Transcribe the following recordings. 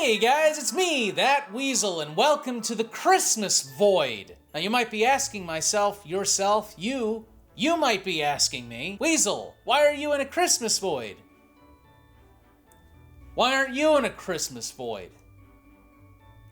Hey guys, it's me, that Weasel, and welcome to the Christmas Void. Now you might be asking you might be asking me, Weasel, why are you in a Christmas void? Why aren't you in a Christmas void?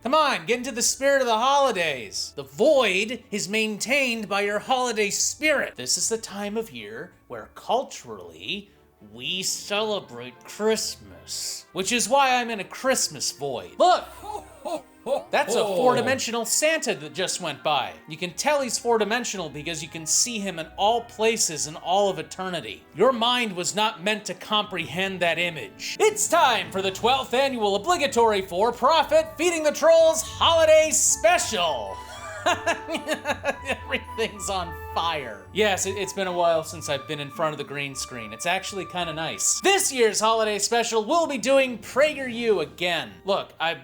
Come on, get into the spirit of the holidays. The void is maintained by your holiday spirit. This is the time of year where culturally, we celebrate Christmas, which is why I'm in a Christmas void. Look, that's a four-dimensional Santa that just went by. You can tell he's four-dimensional because you can see him in all places in all of eternity. Your mind was not meant to comprehend that image. It's time for the 12th annual obligatory for-profit Feeding the Trolls Holiday Special. Everything's on fire. Yes, it's been a while since I've been in front of the green screen. It's actually kind of nice. This year's holiday special, we'll be doing PragerU again. Look, I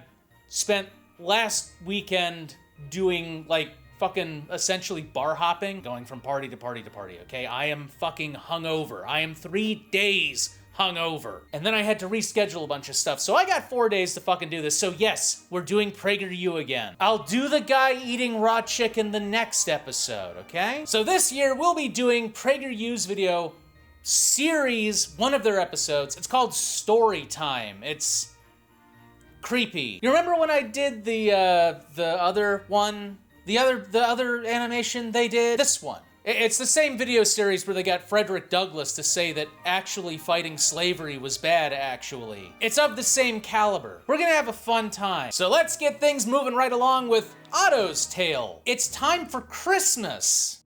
spent last weekend doing like fucking essentially bar hopping, going from party to party to party, okay? I am fucking hungover. I am 3 days hungover. And then I had to reschedule a bunch of stuff, so I got 4 days to fucking do this. So yes, we're doing PragerU again. I'll do the guy eating raw chicken the next episode, okay? So this year, we'll be doing PragerU's video series, one of their episodes. It's called Story Time. It's creepy. You remember when I did the other one? The other animation they did? This one. It's the same video series where they got Frederick Douglass to say that actually fighting slavery was bad, actually. It's of the same caliber. We're gonna have a fun time. So let's get things moving right along with Otto's Tale. It's time for Christmas.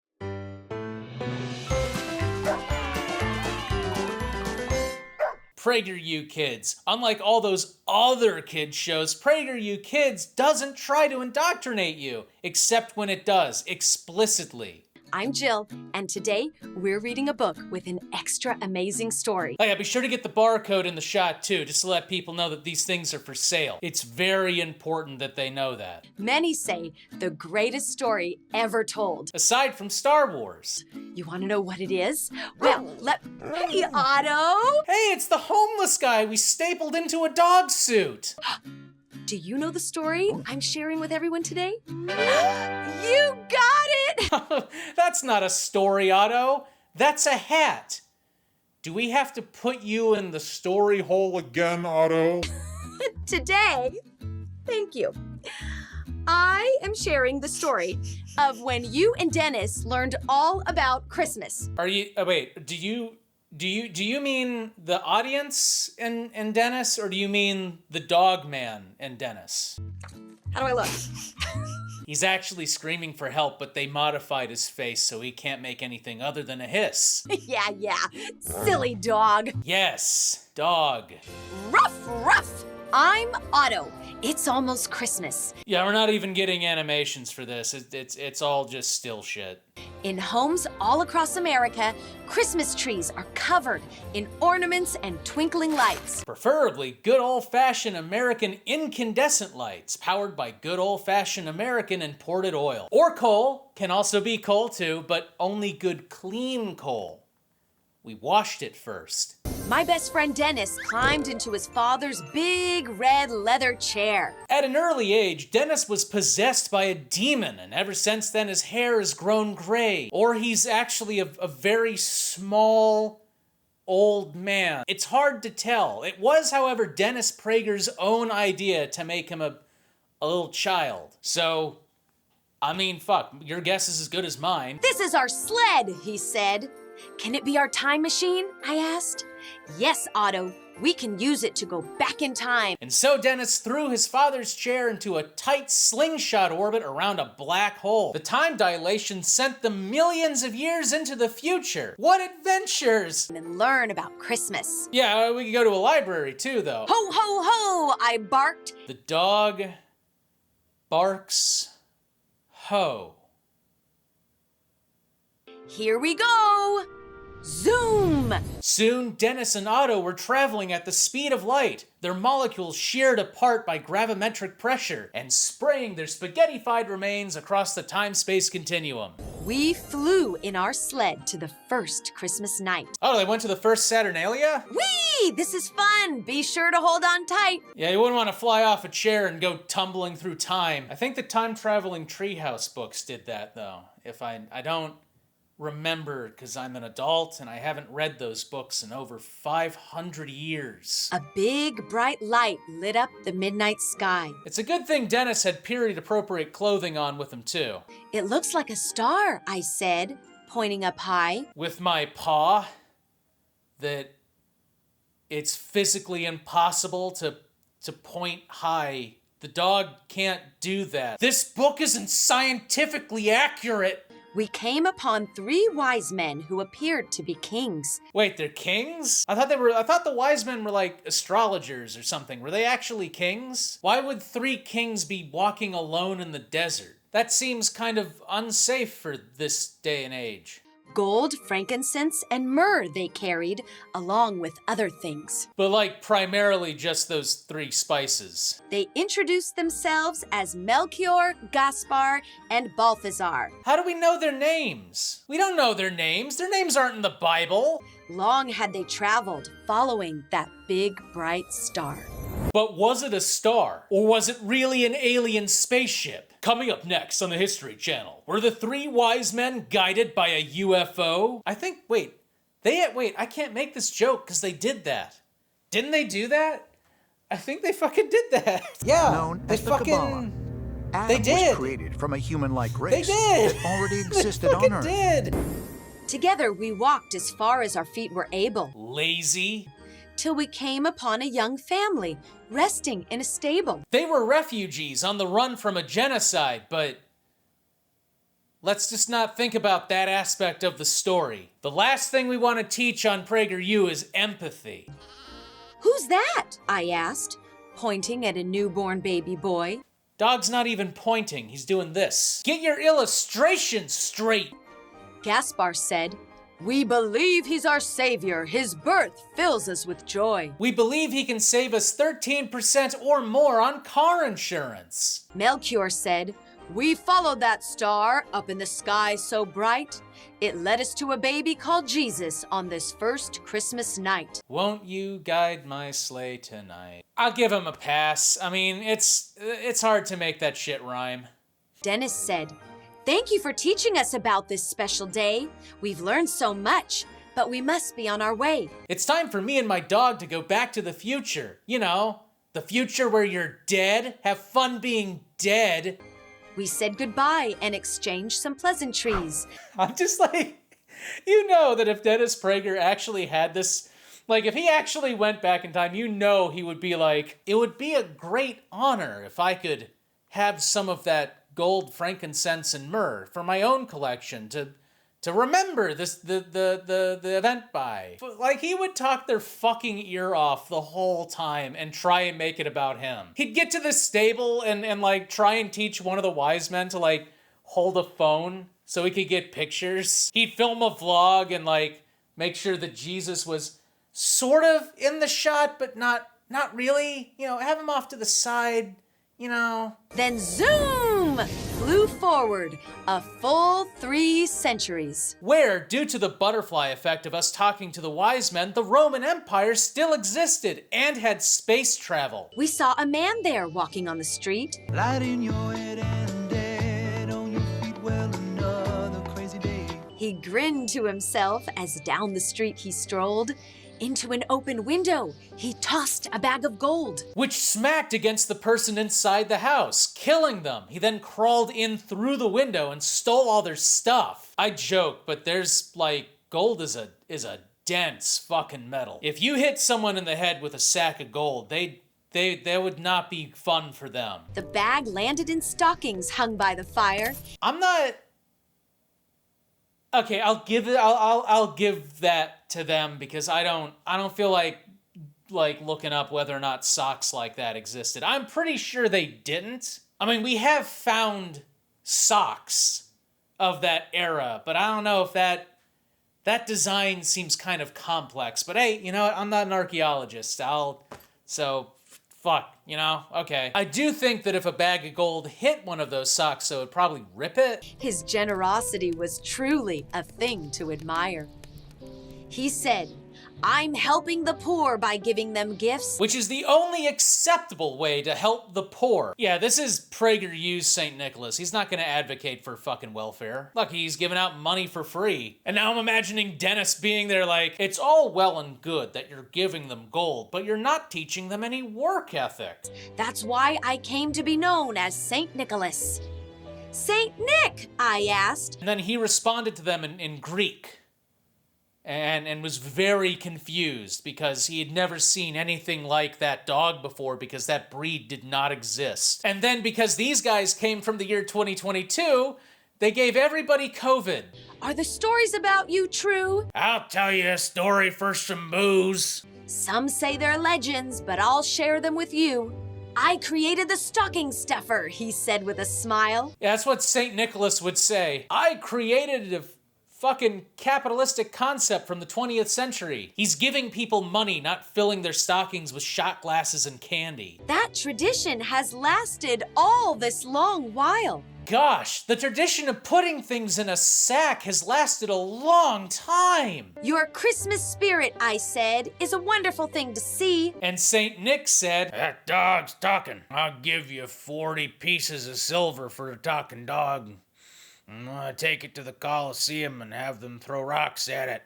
PragerU Kids. Unlike all those other kids shows, PragerU Kids doesn't try to indoctrinate you, except when it does, explicitly. I'm Jill, and today we're reading a book with an extra amazing story. Oh yeah, be sure to get the barcode in the shot too, just to let people know that these things are for sale. It's very important that they know that. Many say the greatest story ever told. Aside from Star Wars. You want to know what it is? Well, Hey, Otto! Hey, it's the homeless guy we stapled into a dog suit. Do you know the story I'm sharing with everyone today? You got it! That's not a story, Otto. That's a hat. Do we have to put you in the story hole again, Otto? Today, thank you. I am sharing the story of when you and Dennis learned all about Christmas. Are you, wait, do you mean the audience and Dennis, or do you mean the dog man and Dennis? How do I look? He's actually screaming for help, but they modified his face so he can't make anything other than a hiss. Yeah. Silly dog. Yes, dog. Ruff. I'm Otto. It's almost Christmas. Yeah, we're not even getting animations for this. It's all just still shit. In homes all across America, Christmas trees are covered in ornaments and twinkling lights. Preferably good old-fashioned American incandescent lights powered by good old-fashioned American imported oil. Or coal, can also be coal too, but only good clean coal. We washed it first. My best friend Dennis climbed into his father's big red leather chair. At an early age, Dennis was possessed by a demon, and ever since then his hair has grown gray. Or he's actually a very small, old man. It's hard to tell. It was, however, Dennis Prager's own idea to make him a little child. So, I mean, fuck, your guess is as good as mine. This is our sled, he said. Can it be our time machine? I asked. Yes, Otto, we can use it to go back in time. And so Dennis threw his father's chair into a tight slingshot orbit around a black hole. The time dilation sent them millions of years into the future. What adventures! And learn about Christmas. Yeah, we could go to a library too, though. Ho, ho, ho, I barked. The dog barks ho. Here we go! Zoom! Soon, Dennis and Otto were traveling at the speed of light, their molecules sheared apart by gravimetric pressure, and spraying their spaghettified remains across the time-space continuum. We flew in our sled to the first Christmas night. Oh, they went to the first Saturnalia? Whee! This is fun. Be sure to hold on tight. Yeah, you wouldn't want to fly off a chair and go tumbling through time. I think the time-traveling treehouse books did that, though. If I don't remember, because I'm an adult and I haven't read those books in over 500 years. A big, bright light lit up the midnight sky. It's a good thing Dennis had period-appropriate clothing on with him, too. It looks like a star, I said, pointing up high. With my paw, that it's physically impossible to point high. The dog can't do that. This book isn't scientifically accurate. We came upon 3 wise men who appeared to be kings. Wait, they're kings? I thought the wise men were like astrologers or something. Were they actually kings? Why would 3 kings be walking alone in the desert? That seems kind of unsafe for this day and age. Gold, frankincense, and myrrh they carried, along with other things. But like primarily just those 3 spices. They introduced themselves as Melchior, Gaspar, and Balthazar. How do we know their names? We don't know their names. Their names aren't in the Bible. Long had they traveled, following that big, bright star. But was it a star? Or was it really an alien spaceship? Coming up next on the History Channel, were the 3 wise men guided by a UFO? I can't make this joke because they did that. Didn't they do that? I think they fucking did that. Yeah, known they as the fucking... Kabbalah. Adam They did. was created from a human-like race They did. that already They existed fucking on Earth. did. Together we walked as far as our feet were able, Lazy. till we came upon a young family resting in a stable. They were refugees on the run from a genocide, but let's just not think about that aspect of the story. The last thing we want to teach on PragerU is empathy. Who's that? I asked, pointing at a newborn baby boy. Dog's not even pointing, he's doing this. Get your illustrations straight! Gaspar said, "We believe he's our savior. His birth fills us with joy." We believe he can save us 13% or more on car insurance. Melchior said, "We followed that star up in the sky so bright. It led us to a baby called Jesus on this first Christmas night." Won't you guide my sleigh tonight? I'll give him a pass. I mean, it's hard to make that shit rhyme. Dennis said, "Thank you for teaching us about this special day. We've learned so much, but we must be on our way." It's time for me and my dog to go back to the future. You know, the future where you're dead. Have fun being dead. We said goodbye and exchanged some pleasantries. I'm just like, you know that if Dennis Prager actually had this, like if he actually went back in time, you know he would be like, it would be a great honor if I could have some of that gold, frankincense, and myrrh for my own collection to remember this the event by. Like, he would talk their fucking ear off the whole time and try and make it about him. He'd get to the stable and like try and teach one of the wise men to like hold a phone so he could get pictures. He'd film a vlog and like make sure that Jesus was sort of in the shot but not really. You know, have him off to the side. You know. Then zoom! Flew forward a full 3 centuries. Where, due to the butterfly effect of us talking to the wise men, the Roman Empire still existed and had space travel. We saw a man there walking on the street. Light in your head and dead on your feet, well, another crazy day. He grinned to himself as down the street he strolled. Into an open window, he tossed a bag of gold, which smacked against the person inside the house, killing them. He then crawled in through the window and stole all their stuff. I joke, but there's like, gold is a dense fucking metal. If you hit someone in the head with a sack of gold, that would not be fun for them. The bag landed in stockings hung by the fire. I'm not... Okay, I'll give that to them because I don't feel like looking up whether or not socks like that existed. I'm pretty sure they didn't. I mean, we have found socks of that era, but I don't know if that design seems kind of complex. But hey, you know what? I'm not an archaeologist. So fuck, you know? Okay. I do think that if a bag of gold hit one of those socks, so it'd probably rip it. His generosity was truly a thing to admire. He said, "I'm helping the poor by giving them gifts." Which is the only acceptable way to help the poor. Yeah, this is PragerU's St. Nicholas. He's not gonna advocate for fucking welfare. Lucky he's giving out money for free. And now I'm imagining Dennis being there like, it's all well and good that you're giving them gold, but you're not teaching them any work ethic. That's why I came to be known as St. Nicholas. "St. Nick," I asked. And then he responded to them in Greek. And was very confused because he had never seen anything like that dog before because that breed did not exist. And then because these guys came from the year 2022, they gave everybody COVID. "Are the stories about you true?" I'll tell you a story for some booze. "Some say they're legends, but I'll share them with you. I created the stocking stuffer," he said with a smile. Yeah, that's what St. Nicholas would say. I created a fucking capitalistic concept from the 20th century. He's giving people money, not filling their stockings with shot glasses and candy. That tradition has lasted all this long while. Gosh, the tradition of putting things in a sack has lasted a long time. "Your Christmas spirit," I said, "is a wonderful thing to see." And St. Nick said, that dog's talking. I'll give you 40 pieces of silver for a talking dog. I'm gonna take it to the Coliseum and have them throw rocks at it.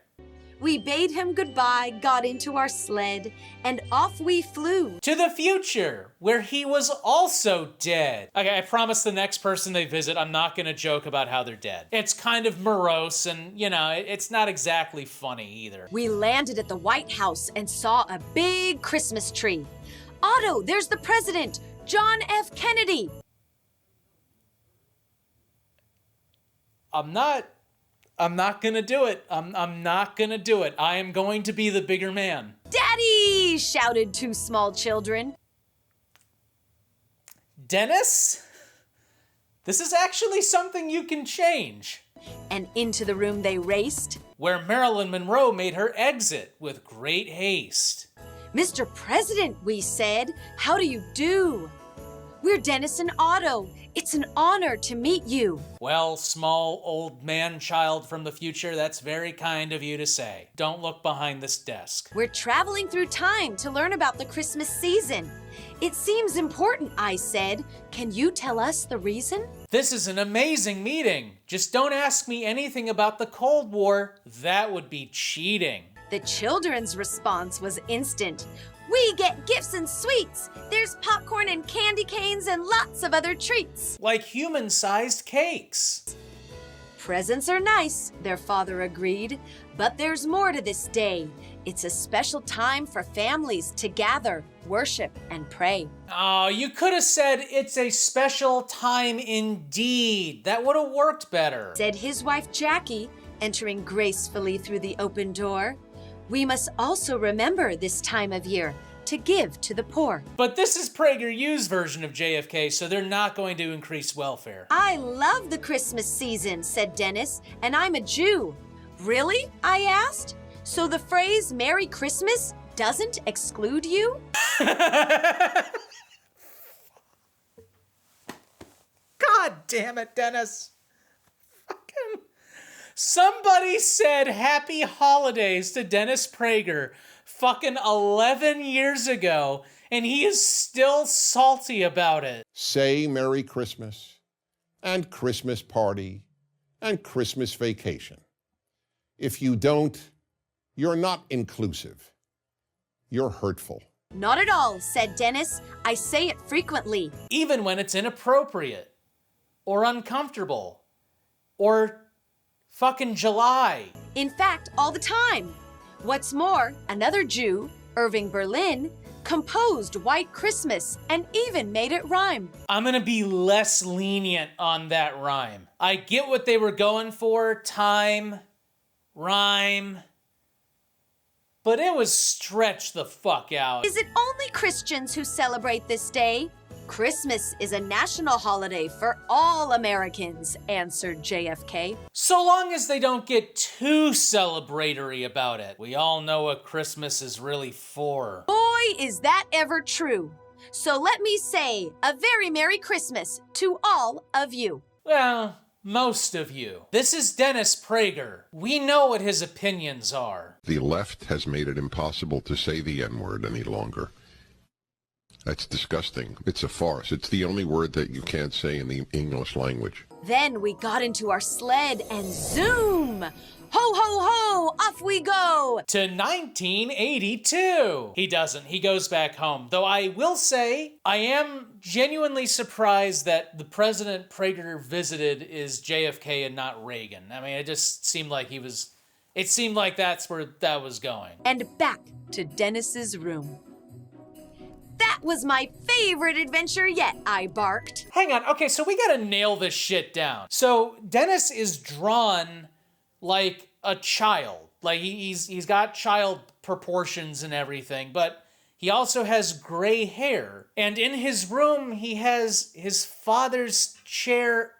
We bade him goodbye, got into our sled, and off we flew. To the future, where he was also dead. Okay, I promise the next person they visit, I'm not gonna joke about how they're dead. It's kind of morose and, you know, it's not exactly funny either. We landed at the White House and saw a big Christmas tree. "Otto, there's the president, John F. Kennedy." I'm not gonna do it. I'm not gonna do it. I am going to be the bigger man. "Daddy!" shouted two small children. Dennis? This is actually something you can change. And into the room they raced. Where Marilyn Monroe made her exit with great haste. "Mr. President," we said, "how do you do? We're Dennis and Otto. It's an honor to meet you." Well, small old man-child from the future, that's very kind of you to say. Don't look behind this desk. "We're traveling through time to learn about the Christmas season. It seems important," I said. "Can you tell us the reason?" This is an amazing meeting. Just don't ask me anything about the Cold War. That would be cheating. The children's response was instant. "We get gifts and sweets. There's popcorn and candy canes and lots of other treats." Like human-sized cakes. "Presents are nice," their father agreed, "but there's more to this day. It's a special time for families to gather, worship, and pray." Oh, you could have said it's a special time indeed. That would have worked better. Said his wife Jackie, entering gracefully through the open door. "We must also remember this time of year to give to the poor." But this is PragerU's version of JFK, so they're not going to increase welfare. "I love the Christmas season," said Dennis, "and I'm a Jew." "Really?" I asked. "So the phrase Merry Christmas doesn't exclude you?" God damn it, Dennis. Fucking... Somebody said happy holidays to Dennis Prager fucking 11 years ago, and he is still salty about it. Say Merry Christmas, and Christmas party, and Christmas vacation. If you don't, you're not inclusive. You're hurtful. "Not at all," said Dennis. "I say it frequently." Even when it's inappropriate, or uncomfortable, or fucking July. "In fact, all the time." What's more, another Jew, Irving Berlin, composed White Christmas and even made it rhyme. I'm gonna be less lenient on that rhyme. I get what they were going for, time, rhyme, but it was stretched the fuck out. Is it only Christians who celebrate this day? "Christmas is a national holiday for all Americans," answered JFK. So long as they don't get too celebratory about it. We all know what Christmas is really for. Boy, is that ever true. So let me say a very Merry Christmas to all of you. Well, most of you. This is Dennis Prager. We know what his opinions are. The left has made it impossible to say the N-word any longer. That's disgusting. It's a farce. It's the only word that you can't say in the English language. Then we got into our sled and zoom! Ho, ho, ho! Off we go! To 1982. He doesn't. He goes back home. Though I will say, I am genuinely surprised that the president Prager visited is JFK and not Reagan. I mean, it just seemed like it seemed like that's where that was going. And back to Dennis's room. That was my favorite adventure yet, I barked. Hang on. Okay, so we gotta nail this shit down. So Dennis is drawn like a child. Like he's got child proportions and everything, but he also has gray hair. And in his room, he has his father's chair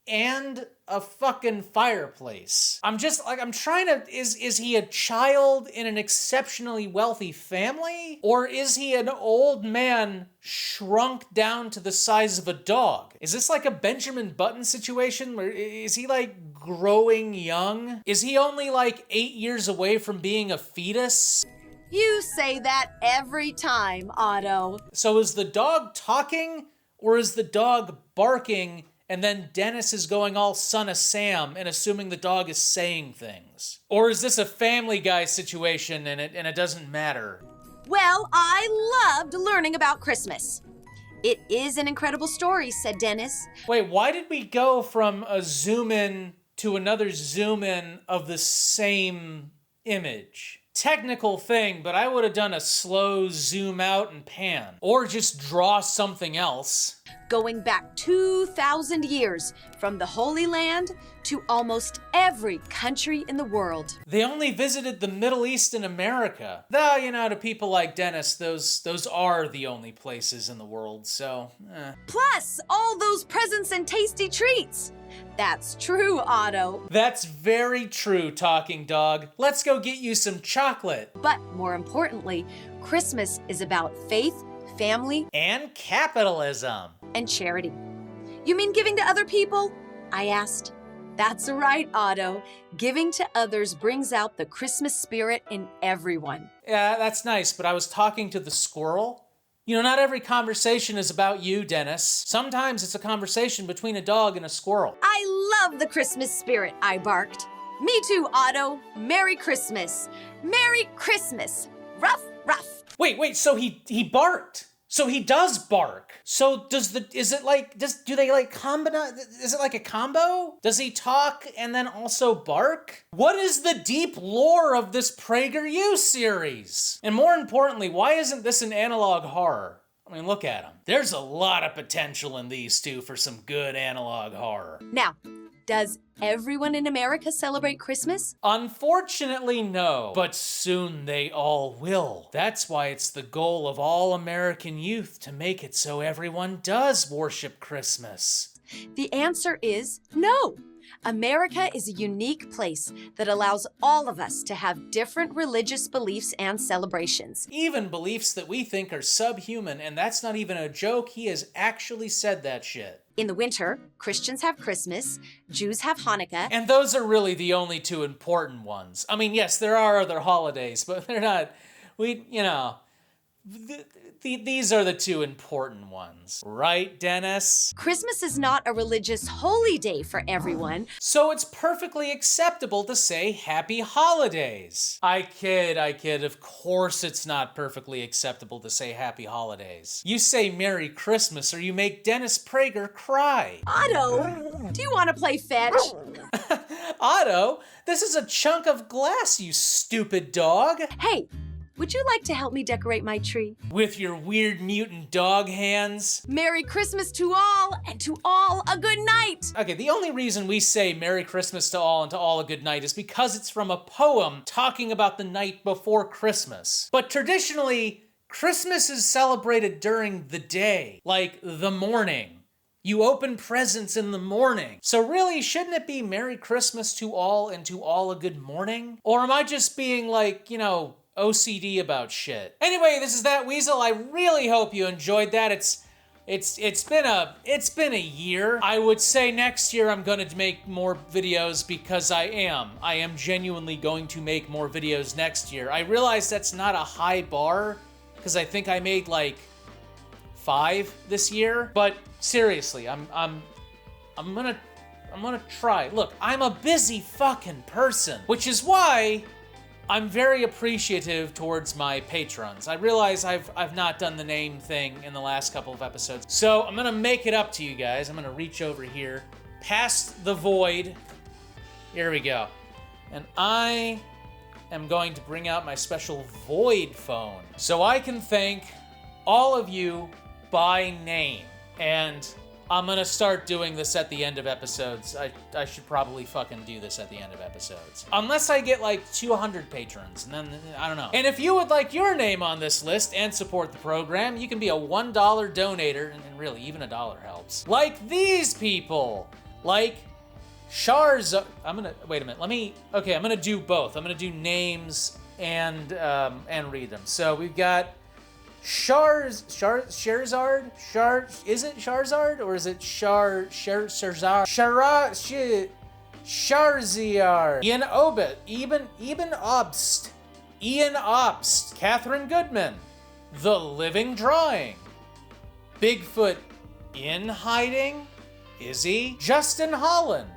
and a fucking fireplace. I'm trying to, is he a child in an exceptionally wealthy family? Or is he an old man shrunk down to the size of a dog? Is this like a Benjamin Button situation? Where is he like growing young? Is he only like 8 years away from being a fetus? You say that every time, Otto. So is the dog talking or is the dog barking? And then Dennis is going all Son of Sam and assuming the dog is saying things. Or is this a Family Guy situation and it doesn't matter? Well, I loved learning about Christmas. It is an incredible story, said Dennis. Wait, why did we go from a zoom in to another zoom in of the same image? Technical thing, but I would have done a slow zoom out and pan. Or just draw something else. Going back 2,000 years from the Holy Land to almost every country in the world. They only visited the Middle East and America. Though, you know, to people like Dennis, those are the only places in the world, so, Plus, all those presents and tasty treats. That's true, Otto. That's very true, talking dog. Let's go get you some chocolate. But more importantly, Christmas is about faith, family, and capitalism. And charity. You mean giving to other people? I asked. That's right, Otto. Giving to others brings out the Christmas spirit in everyone. Yeah, that's nice, but I was talking to the squirrel. You know, not every conversation is about you, Dennis. Sometimes it's a conversation between a dog and a squirrel. I love the Christmas spirit, I barked. Me too, Otto. Merry Christmas. Merry Christmas. Ruff, ruff. Wait, so he barked. So he does bark. So do they like combo? Is it like a combo? Does he talk and then also bark? What is the deep lore of this PragerU series? And more importantly, why isn't this an analog horror? I mean, look at them. There's a lot of potential in these two for some good analog horror. Now, does everyone in America celebrate Christmas? Unfortunately, no. But soon they all will. That's why it's the goal of all American youth to make it so everyone does worship Christmas. The answer is no. America is a unique place that allows all of us to have different religious beliefs and celebrations. Even beliefs that we think are subhuman, and that's not even a joke. He has actually said that shit. In the winter, Christians have Christmas, Jews have Hanukkah. And those are really the only two important ones. I mean, yes, there are other holidays, but they're not, these are the two important ones. Right, Dennis? Christmas is not a religious holy day for everyone. So it's perfectly acceptable to say happy holidays. I kid. Of course it's not perfectly acceptable to say happy holidays. You say Merry Christmas or you make Dennis Prager cry. Otto, do you want to play fetch? Otto, this is a chunk of glass, you stupid dog. Hey, would you like to help me decorate my tree? With your weird mutant dog hands? Merry Christmas to all, and to all a good night! Okay, the only reason we say Merry Christmas to all and to all a good night is because it's from a poem talking about the night before Christmas. But traditionally, Christmas is celebrated during the day, like the morning. You open presents in the morning. So really, shouldn't it be Merry Christmas to all and to all a good morning? Or am I just being like, OCD about shit. Anyway, this is That Weasel. I really hope you enjoyed that. It's been a year. I would say next year I'm gonna make more videos because I am genuinely going to make more videos next year. I realize that's not a high bar because I think I made like 5 this year, but seriously, I'm gonna try. Look, I'm a busy fucking person, which is why I'm very appreciative towards my patrons. I realize I've not done the name thing in the last couple of episodes. So I'm gonna make it up to you guys. I'm gonna reach over here, past the void. Here we go. And I am going to bring out my special void phone so I can thank all of you by name. And I'm gonna start doing this at the end of episodes. I should probably fucking do this at the end of episodes. Unless I get like 200 patrons, and then, I don't know. And if you would like your name on this list and support the program, you can be a $1 donator, and really, even $1 helps. Like these people! Like Sharz... wait a minute, I'm gonna do both. I'm gonna do names and read them. So we've got Sharzard? Is it Sharzard or is it Sharzard? Sharziar. Ian Obit. Eben Obst. Ian Obst. Catherine Goodman. The Living Drawing. Bigfoot in hiding? Is he? Justin Holland.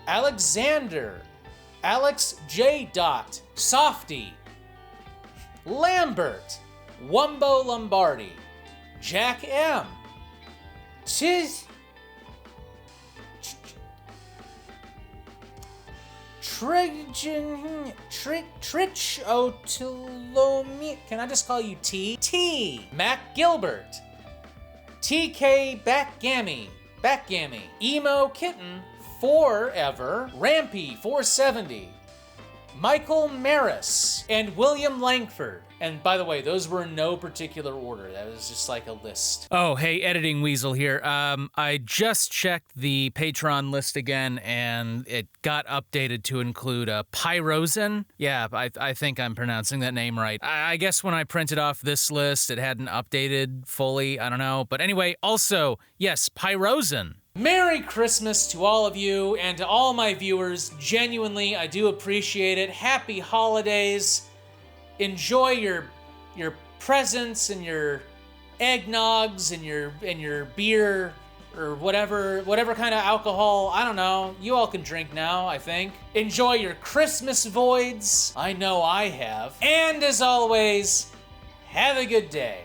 Alexander. Alex J. Dot. Softy. Lambert. Wumbo Lombardi, Jack M, Trich Otulomi. Can I just call you T? T. Mac Gilbert, TK Backgammy, Emo Kitten Forever, Rampy 470, Michael Maris, and William Langford. And by the way, those were in no particular order. That was just like a list. Oh, hey, Editing Weasel here. I just checked the Patron list again, and it got updated to include Pyrozen. Yeah, I think I'm pronouncing that name right. I guess when I printed off this list, it hadn't updated fully. I don't know. But anyway, also, yes, Pyrozen. Merry Christmas to all of you and to all my viewers. Genuinely, I do appreciate it. Happy holidays. Enjoy your presents and your eggnogs and your beer or whatever kind of alcohol. I don't know. You all can drink now, I think. Enjoy your Christmas voids. I know I have. And as always, have a good day.